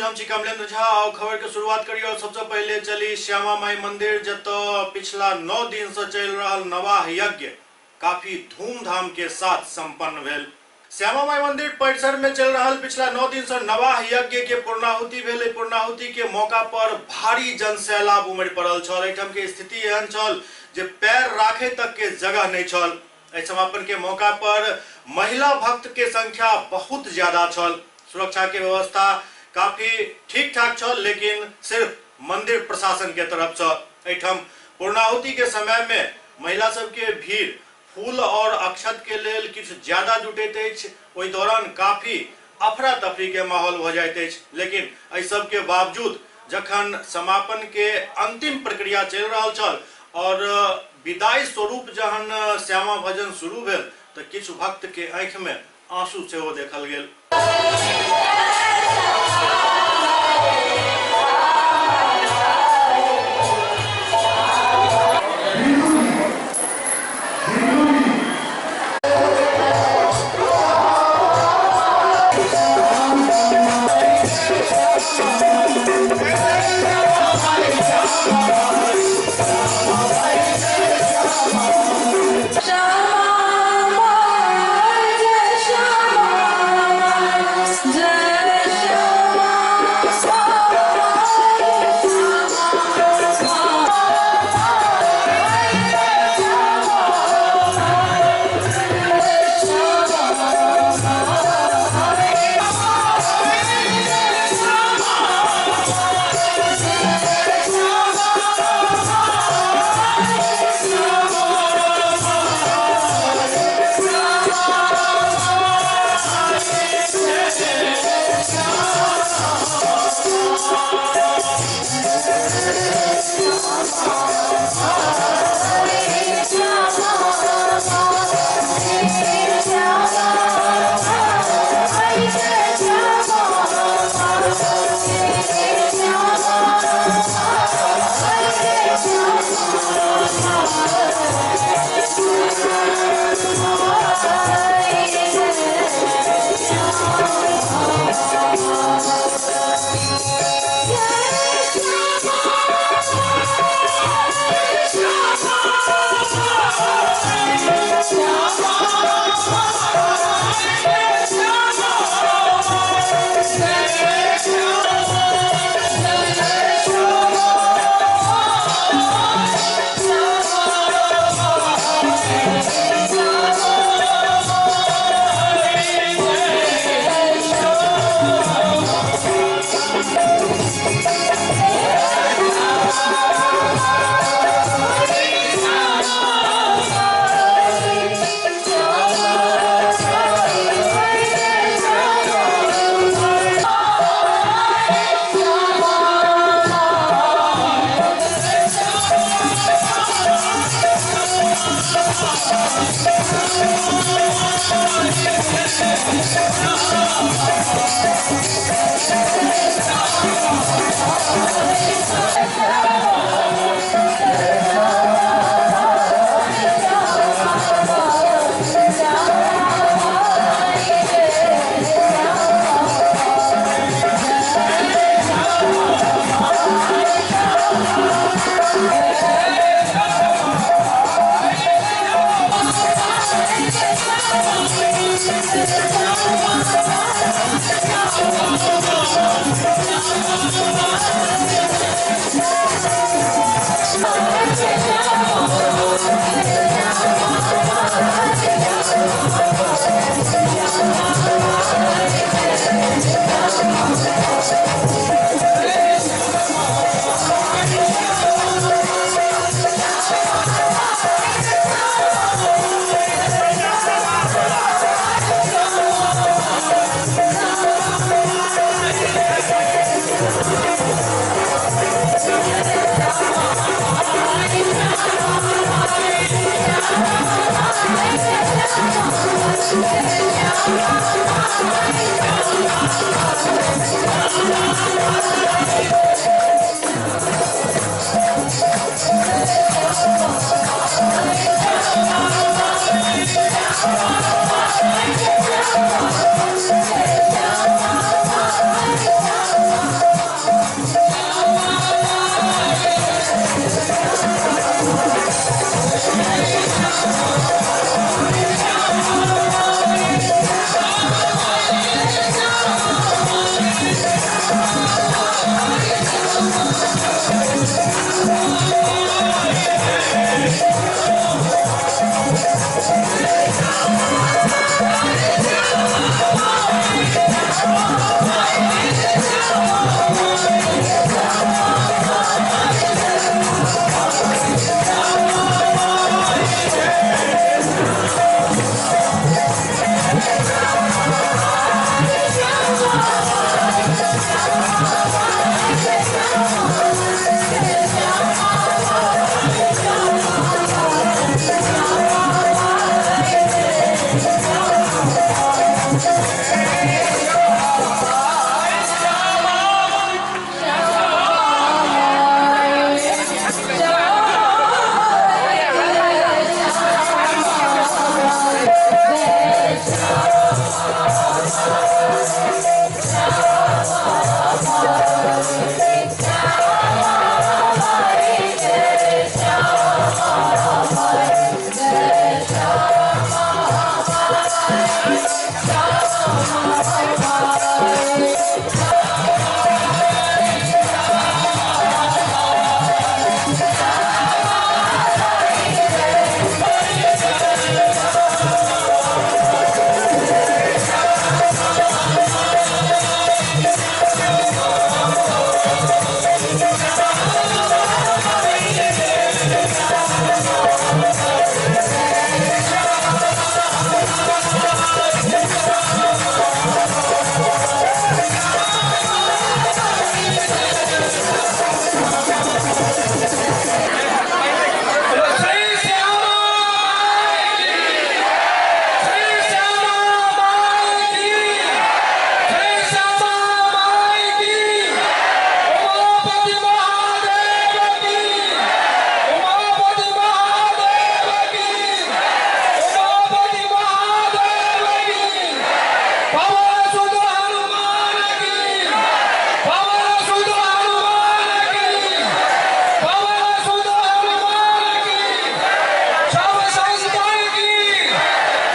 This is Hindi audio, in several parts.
हम छी कमलेंद्र झा और खबर के शुरुआत करिए। और सबसे पहले चली श्यामा माई मंदिर, जतो पिछला 9 दिन से चल रहा नवाह यज्ञ काफी धूमधाम के साथ संपन्न भेल। श्यामा माई मंदिर परिसर में चल रहा पिछला 9 दिन से नवाह यज्ञ के पूर्णाहुति भेल। पूर्णाहुति के मौका पर भारी जनसैलाब उमड़ पड़ल छल। एठम के स्थिति एहन छल जे पैर राखे तक के जगह नहीं छल। समापन के मौका पर महिला भक्त के संख्या बहुत ज्यादा छल। सुरक्षा के व्यवस्था काफी ठीक ठाक छल, लेकिन सिर्फ मंदिर प्रशासन के तरफ से एठम पूर्णाहुति के समय में महिला सब के भीड़ फूल और अक्षत के लेल किछ ज्यादा जुटैत अछि। ओहि दौरान काफी अफरा तफरी के माहौल हो जाइत अछि। लेकिन एहि सब के बावजूद जखन समापन के अंतिम प्रक्रिया चल रहा छल और विदाई स्वरूप जहन श्यामा भजन शुरू भेल तो किछु भक्त के आंख में आंसू सेहो देखल गेल।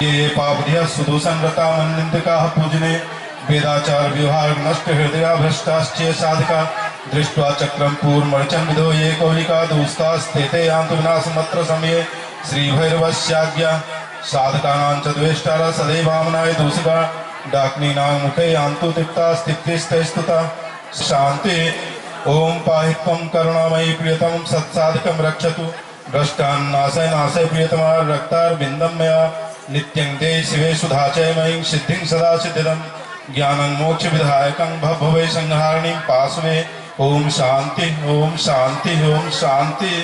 ये पापधिया सुदूषण व्रता मन्निंदिका पूजने वेदाचार व्यवहार नष्ट हृदया भ्रष्टाश्चय साधका दृष्ट्वा चक्रम पूर्मर्चन विदो ये कौलिका दूस्तास्ते यान्तु विनाशमत्र समये श्री भैरवस्याज्ञा साधकानां च द्वेष्टारा सदैवामनाय दूषिका डाक्नीनां मुखे यान्तु तिक्तास्तिक्तिस्तैस्तुता शान्ति ओम पाहि त्वं करुणामयि प्रियतमं सत्साधकं रक्षतु भ्रष्टान् नाशय नाशय प्रियतमा रक्तारविन्दं मया नित्यं ते शिवे सुधाचय मयि सिद्धिं सदा सिद्धिदं ज्ञानं मोक्ष विधायकं भवभवे संहारिणीं पास्वे ओम शांति ओम शांति ओम शांति।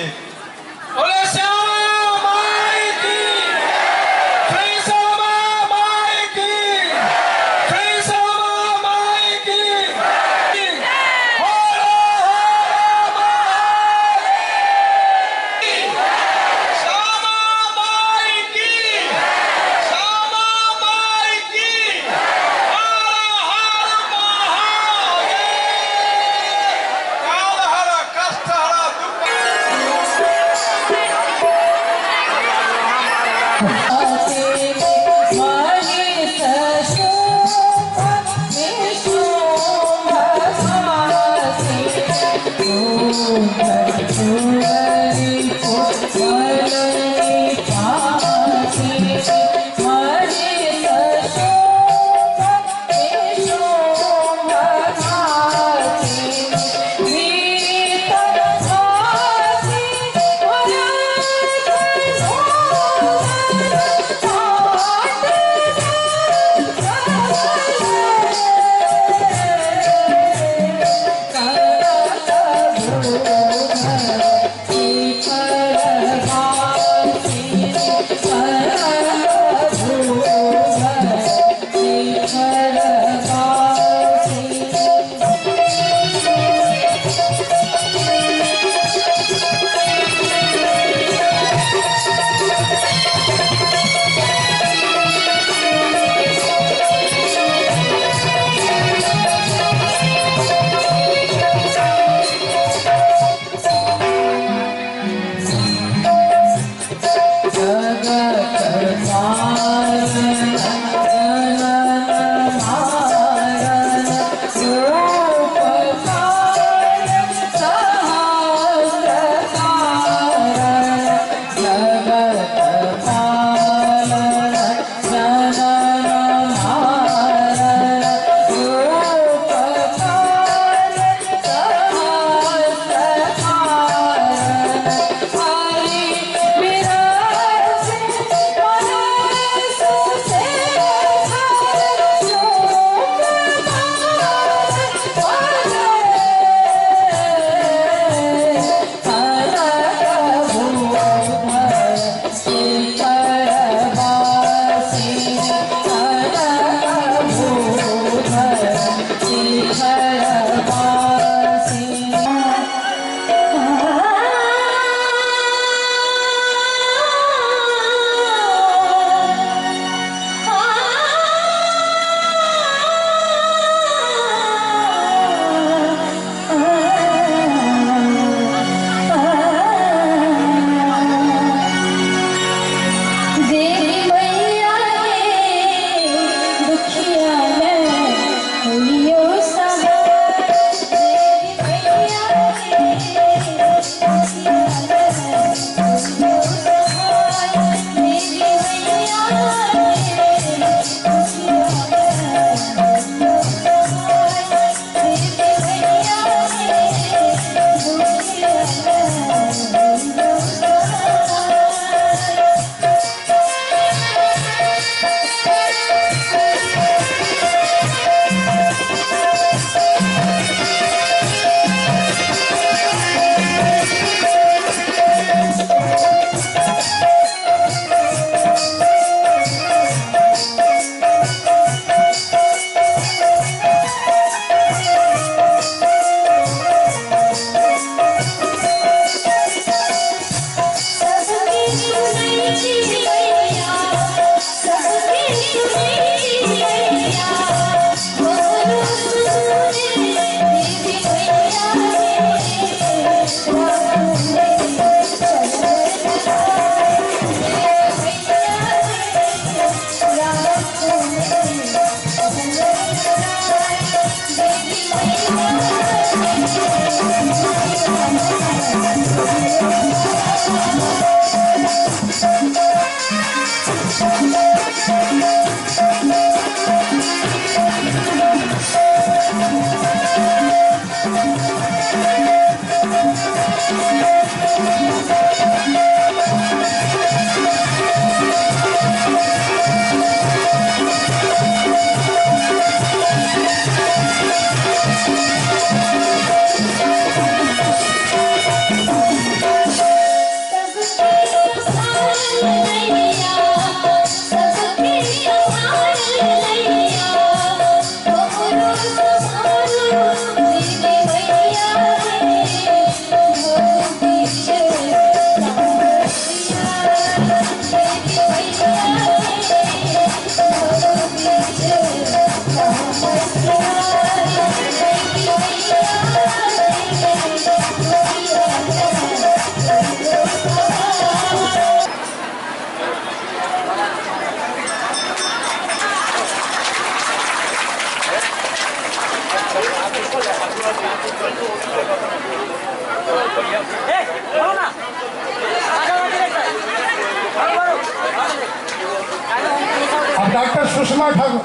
सुषमा ठाकुर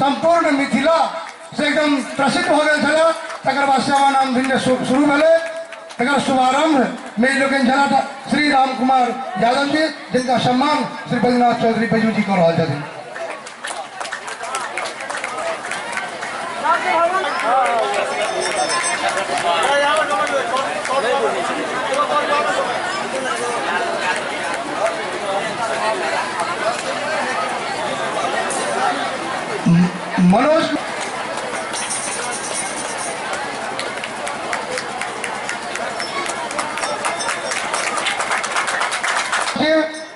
संपूर्ण मिथिला से एकदम प्रसिद्ध हो गए छला। तकर बाद सेवा नाम भिन्न शुरू भेले। तकर शुभारंभ में लोग छला श्री राम कुमार यादव जी, जिनका सम्मान श्री बैजनाथ चौधरी बैजू जी कर रहा छथिन। मनोज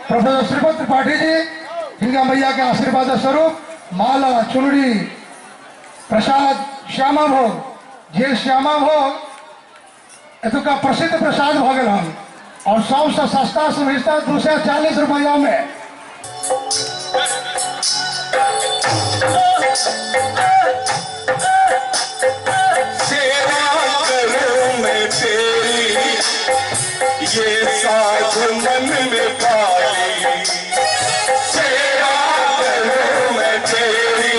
प्रोफेसर श्रीपत त्रिपाठी जी, जिनका मैया के आशीर्वाद स्वरूप माला चुनरी प्रसाद श्यामा भोग, जे श्यामा भोग एतुका प्रसिद्ध प्रसाद भ गेल हन और सबसे सस्ता सुविधा 240 रुपया में। सेवा करूं मैं तेरी, ये साथ मन में पाली। सेवा करूं मैं तेरी,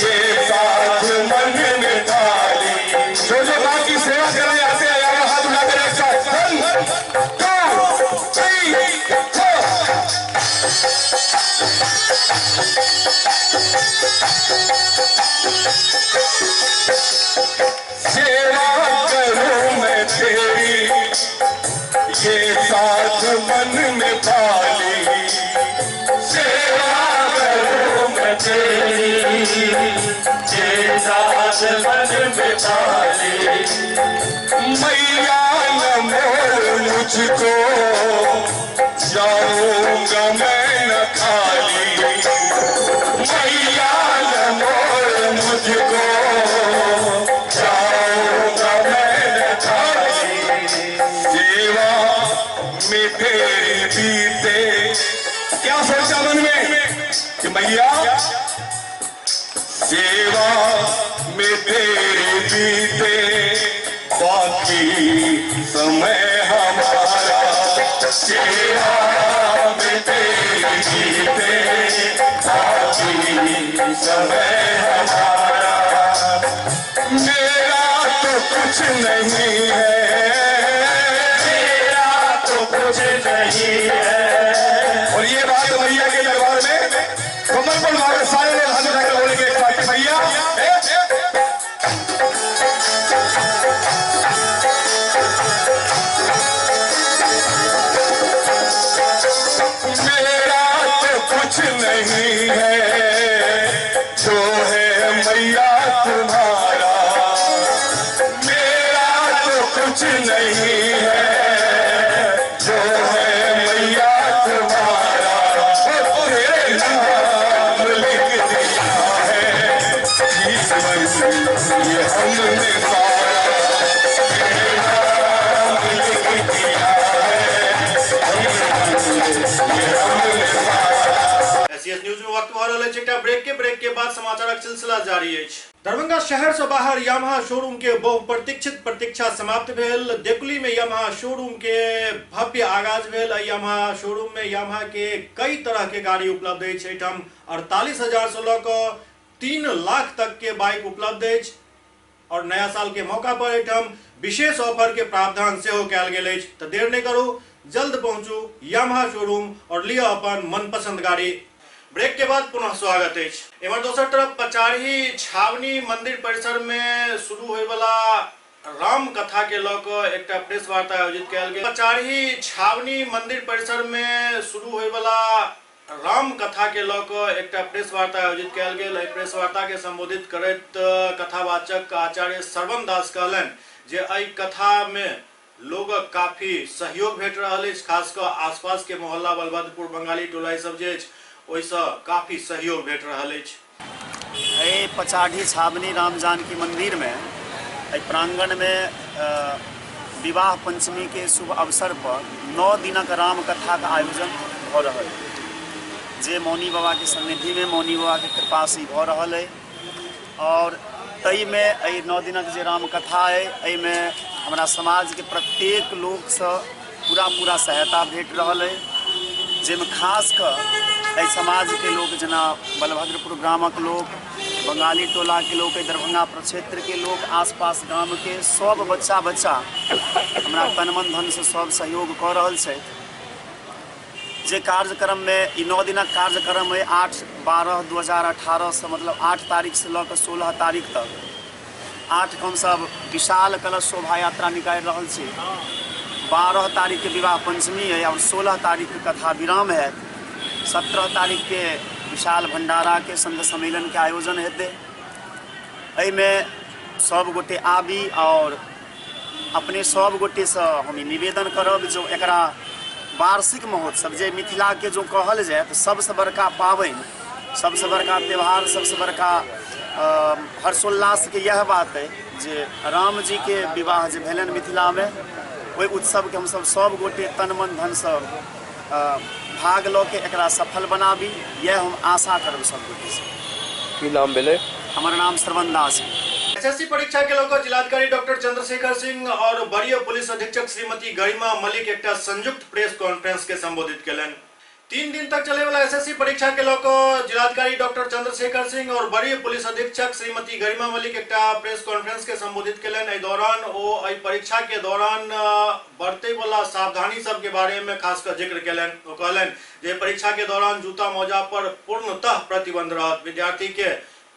ये साथ मन में पाली। जो जो माँ की सेवा करने आते हैं यार हाथ उठा कर एक साथ 1 2 3 4। सेवा करूं मैं तेरी, ये साथ मन में पाली। सेवा करूं मैं तेरी, ये साथ मन में पाली। मैया न मोड़ मुझको, जाऊंगा मैं न खाली। मैया न मोड़ मुझको, जाऊंगा मैं न खाली। सेवा में तेरी बीते, क्या सोचा मन में कि मैया सेवा में तेरी बीते, बाकी समय हमारा। सेवा में तेरी बीते, बाकी समय हमारा। मेरा तो कुछ नहीं है, मेरा तो कुछ नहीं है। और ये बात भैया के दरबार में कमर पर मारे सारे लोग हाथ उठाकर बोलेंगे एक साथ, भैया मेरा तो कुछ नहीं है, जो है मैया तुम्हारा। मेरा तो कुछ नहीं है, जो है मैया तुम्हारा। तेरे नाम लिख दिया है जीवन ये हमने पाया। तेरे नाम लिख दिया है जीवन ये हमने पाया। एसएस न्यूज में वक्त भरल है एकटा ब्रेक के बाद समाचारक सिलसिला जारी है। दरभंगा शहर से बाहर यामाहा शोरूम के बहुप्रतीक्षित प्रतीक्षा समाप्त भेल। देकुली में यामाहा शोरूम के भव्य आगाज भेल। यामाहा शोरूम में यामाहा के कई तरह के गाड़ी उपलब्ध है। 48,000 से लऽ 3 लाख तक के बाइक उपलब्ध है और नया साल के मौका पर एठम विशेष ऑफर के प्रावधान सेहो कयल गेल अछि। तो देर नहीं करू, जल्द पहुंचू यामाहा शोरूम और लिया अपन मनपसंद गाड़ी। ब्रेक के बाद पुनः स्वागत है। एमर दोसर तरफ पचारही छावनी मंदिर परिसर में शुरू होए वाला राम कथा के लऽ कऽ एकटा प्रेस वार्ता आयोजित कयल गेल। पचारही छावनी मंदिर परिसर में शुरू होए वाला राम कथा के लऽ कऽ एकटा प्रेस वार्ता आयोजित कयल गेल। एहि प्रेस वार्ता के संबोधित करैत कथावाचक आचार्य श्रवण दास कहलनि जे एहि कथा में लोगक काफी सहयोग भेट रहल अछि, खास कऽ आसपास के मोहल्ला बलभद्रपुर बंगाली टोला सब जे अछि ओहिसँ काफी सहयोग भेट रहल अछि। पचाढ़ी छावनी राम जानकी मंदिर में प्रांगण में विवाह पंचमी के शुभ अवसर पर 9 दिनक राम कथा का आयोजन हो रहा है, जे मौनी बाबा के सन्निधि में मौनी बाबा के कृपा से हो रहा है। और तई में 9 दिनक जे राम कथा है में हमारा समाज के प्रत्येक लोग से पूरा सहायता भेट रहा है, जिसमें खास कर समाज के लोग जना बलभद्रपुर ग्रामक लोग, बंगाली टोला के लोग, दरभंगा प्रक्षेत्र के लोग, आसपास गांव के सब बच्चा हमारा तन मन धन से सब सहयोग कर रहल छै। जे कार्यक्रम में 9 दिनक कार्यक्रम में 8/12/2018 से मतलब 8 तारीख से लऽ कऽ 16 तारीख तक 8 हम सब विशाल कलश शोभा यात्रा निकाल रहल छी। 12 तारीख के विवाह पंचमी है और 16 तारीख के कथा विराम है। 17 तारीख के विशाल भंडारा के संघ सम्मेलन के आयोजन हेतै। में सब गोटे आबी और अपने सब गोटे से हम निवेदन करब जो एकरा वार्षिक महोत्सव जे मिथिला के जो कहल जाए तो सबसे बड़का पाबनि, सबसे बड़का त्यौहार, सबसे बड़का हर्षोल्लास के यह बात है जे राम जी के विवाह जे भेलन मिथिला में, वही उत्सव के हम सब गोटे तन मन धन से भाग लो के एकरा सफल बनाबी, यह हम आशा करब सब गोटे से। की नाम भेले? हमारा नाम श्रवण दास है। एसएससी परीक्षा के लऽ जिलाधिकारी डॉक्टर चंद्रशेखर सिंह और वरीय पुलिस अधीक्षक श्रीमती गरिमा मलिक एक संयुक्त प्रेस कॉन्फ्रेंस के संबोधित कयलनि। 3 दिन तक चले वाला एसएससी परीक्षा के लऽ जिलाधिकारी डॉक्टर चंद्रशेखर सिंह और वरीय पुलिस अधीक्षक श्रीमती गरिमा मलिक एक प्रेस कॉन्फ्रेंस के संबोधित कयलनि। एहि दौरान ओ परीक्षा के दौरान बरते वाला सावधानी सब के बारे में खास कर जिक्र कयलनि। ओ कहलनि जे परीक्षा के दौरान जूता मोजा पर पूर्णतः प्रतिबंध रहत, विद्यार्थी के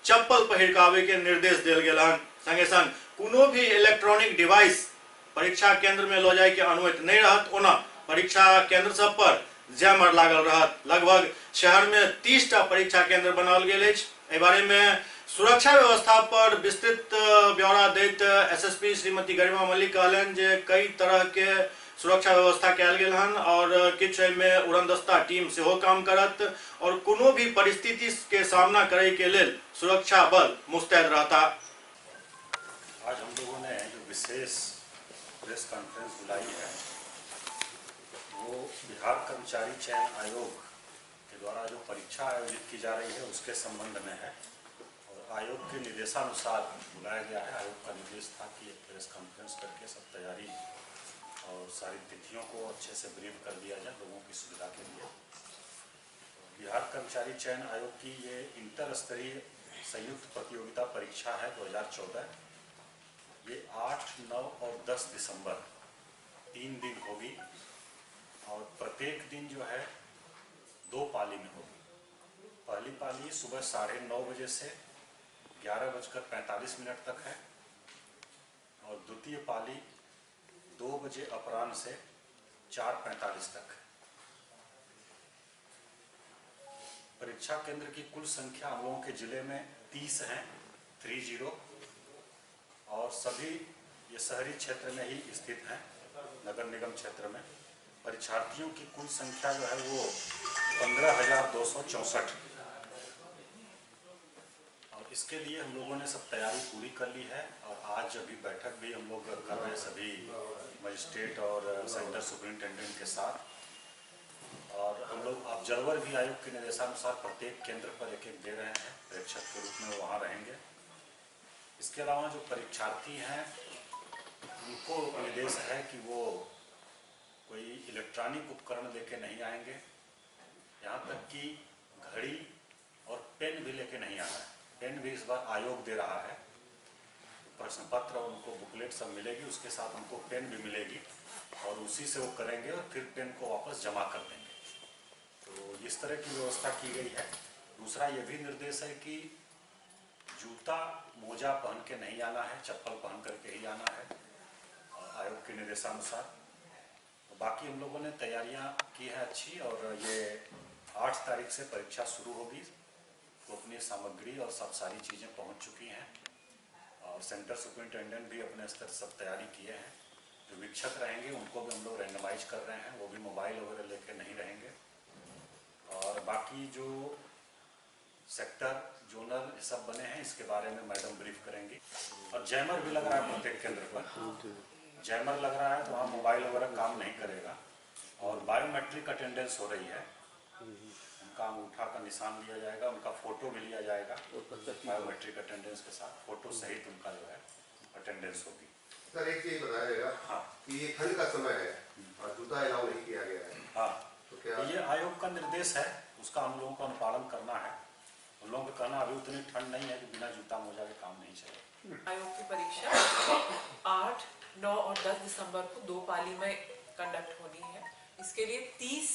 चप्पल पहिर के आवे के निर्देश देल गेल हन। संगे संग कोनो भी इलेक्ट्रॉनिक डिवाइस परीक्षा केंद्र में लो जाए के अनुमति नहीं रहत। ओना परीक्षा केंद्र सब पर जैमर लागल रहत। लगभग शहर में 30 टा परीक्षा केंद्र बनाल गेल अछि। एहि बारे में सुरक्षा व्यवस्था पर विस्तृत ब्यौरा दैत एसएसपी श्रीमती गरिमा मलिक कहलनि जे कई तरह के सुरक्षा व्यवस्था कयल गेल हन और किछ में उड़नदस्ता टीम से हो काम करत और कोनो भी परिस्थिति के सामना करे के लिए सुरक्षा बल मुस्तैद रहता। आज हम लोगों ने जो विशेष प्रेस कॉन्फ्रेंस बुलाई है वो बिहार कर्मचारी चयन आयोग के द्वारा जो परीक्षा आयोजित की जा रही है उसके संबंध में है और आयोग के निर्देशानुसार बुलाया गया है। आयोग का निर्देश था कि एक प्रेस कॉन्फ्रेंस करके सब तैयारी और सारी तिथियों को अच्छे से ब्रीफ कर दिया जाए लोगों की सुविधा के लिए। बिहार कर्मचारी चयन आयोग की ये इंटर स्तरीय संयुक्त प्रतियोगिता परीक्षा है 2014। ये 8, 9 और 10 दिसंबर 3 दिन होगी और प्रत्येक दिन जो है 2 पाली में होगी। पहली पाली सुबह 9:30 बजे से 11:45 तक है और द्वितीय पाली 2 बजे अपराह्न से 4:45 तक है। परीक्षा केंद्र की कुल संख्या हम लोगों के जिले में 30 हैं, 30 और सभी ये शहरी क्षेत्र में ही स्थित हैं, नगर निगम क्षेत्र में। परीक्षार्थियों की कुल संख्या जो है वो 15,264 और इसके लिए हम लोगों ने सब तैयारी पूरी कर ली है और आज अभी बैठक भी हम लोग कर रहे हैं सभी मजिस्ट्रेट और सेंटर सुपरिंटेंडेंट के साथ। और हम लोग ऑब्जर्वर भी आयोग के निर्देशानुसार प्रत्येक केंद्र पर एक दे रहे हैं, प्रेक्षक के रूप में वहाँ रहेंगे। इसके अलावा जो परीक्षार्थी हैं उनको निर्देश है कि वो कोई इलेक्ट्रॉनिक उपकरण लेके नहीं आएंगे, यहाँ तक कि घड़ी और पेन भी लेके नहीं आना है। पेन भी इस बार आयोग दे रहा है, प्रश्न पत्र और उनको बुकलेट सब मिलेगी, उसके साथ उनको पेन भी मिलेगी और उसी से वो करेंगे और फिर पेन को वापस जमा कर देंगे। तो इस तरह की व्यवस्था की गई है। दूसरा ये भी निर्देश है कि जूता मोजा पहन के नहीं आना है, चप्पल पहन करके ही आना है आयोग के निर्देशानुसार। तो बाकी हम लोगों ने तैयारियां की है अच्छी, और ये 8 तारीख से परीक्षा शुरू होगी, तो अपनी सामग्री और सब सारी चीज़ें पहुंच चुकी हैं, और सेंटर सुपरिटेंडेंट भी अपने स्तर से सब तैयारी किए हैं। जो वीक्षक रहेंगे उनको भी हम लोग रैंडमाइज कर रहे हैं, वो भी मोबाइल वगैरह लेके नहीं रहेंगे। और बाकी जो सेक्टर जोनल सब बने हैं, इसके बारे में मैडम ब्रीफ करेंगी। और जैमर भी लग रहा है प्रत्येक केंद्र पर, जैमर लग रहा है, तो वहाँ मोबाइल वगैरह काम नहीं करेगा। और बायोमेट्रिक अटेंडेंस हो रही है, उनका अंगूठा का निशान लिया जाएगा, उनका फोटो भी लिया जाएगा बायोमेट्रिक अटेंडेंस के साथ, फोटो सहित उनका जो है अटेंडेंस होगी। सर एक चीज बताया जाएगा। हाँ। कि ये ठंड का समय है और जूता अलाउ नहीं किया गया है। हाँ, तो क्या ये आयोग का निर्देश है, उसका हम लोगों को अनुपालन करना है। उन लोगों का कहना अभी उतनी ठंड नहीं है कि बिना जूता मोजा के काम नहीं चले। आयोग की परीक्षा 8, 9 और 10 दिसंबर को 2 पाली में कंडक्ट होनी है। इसके लिए 30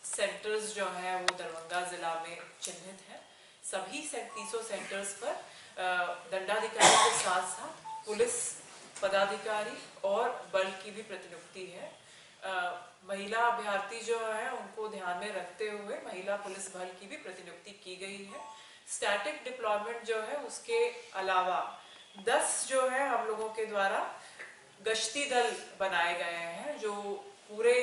सेंटर्स जो है वो दरभंगा जिला में चिन्हित है। सभी 300 सेंटर्स पर दंडाधिकारी के साथ साथ पुलिस पदाधिकारी और बल की भी प्रतिनियुक्ति है। महिला अभ्यर्थी जो है उनको ध्यान में रखते हुए महिला पुलिस बल की भी प्रतिनियुक्ति की गई है। स्टैटिक डिप्लॉयमेंट जो है उसके अलावा 10 जो है हम लोगों के द्वारा गश्ती दल बनाए गए हैं, जो पूरे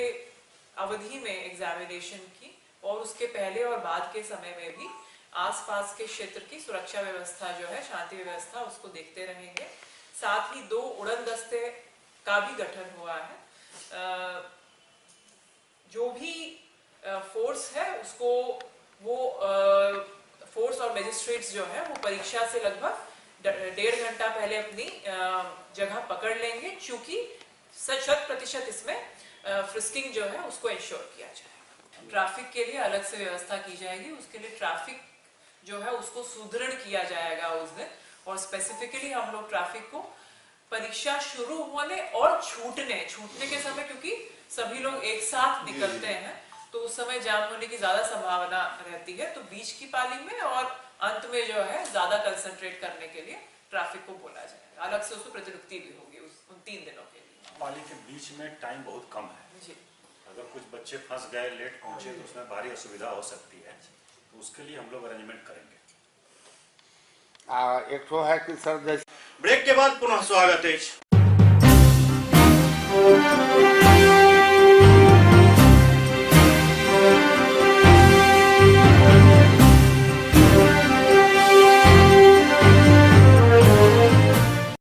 अवधि में एग्जामिनेशन की और उसके पहले और बाद के समय में भी आसपास के क्षेत्र की सुरक्षा व्यवस्था जो है, शांति व्यवस्था, उसको देखते रहेंगे। साथ ही 2 उड़न दस्ते का भी गठन हुआ है। जो भी फोर्स है उसको वो फोर्स और मजिस्ट्रेट्स जो है वो परीक्षा से लगभग 1.5 घंटा पहले अपनी जगह पकड़ लेंगे, क्योंकि 100% इसमें फ्रिस्किंग जो है उसको इंश्योर किया जाएगा। ट्रैफिक के लिए अलग से व्यवस्था की जाएगी, उसके लिए ट्रैफिक जो है उसको सुदृढ़ किया जाएगा उस दिन। और स्पेसिफिकली हम लोग ट्रैफिक को परीक्षा शुरू होने और छूटने के समय, क्योंकि सभी लोग एक साथ निकलते हैं तो उस समय जाम होने की ज्यादा संभावना रहती है, तो बीच की पाली में और अंत में जो है ज्यादा कंसंट्रेट करने के लिए ट्रैफिक को बोला जाएगा। अलग से उसको प्रतिनियुक्ति भी होगी उन 3 दिनों के लिए। पाली के बीच में टाइम बहुत कम है जी। अगर कुछ बच्चे फंस गए, लेट पहुंचे, तो उसमें भारी असुविधा हो सकती है, तो उसके लिए हम लोग अरेंजमेंट करेंगे। एक तो है कि सर ब्रेक के बाद पुनः स्वागत है।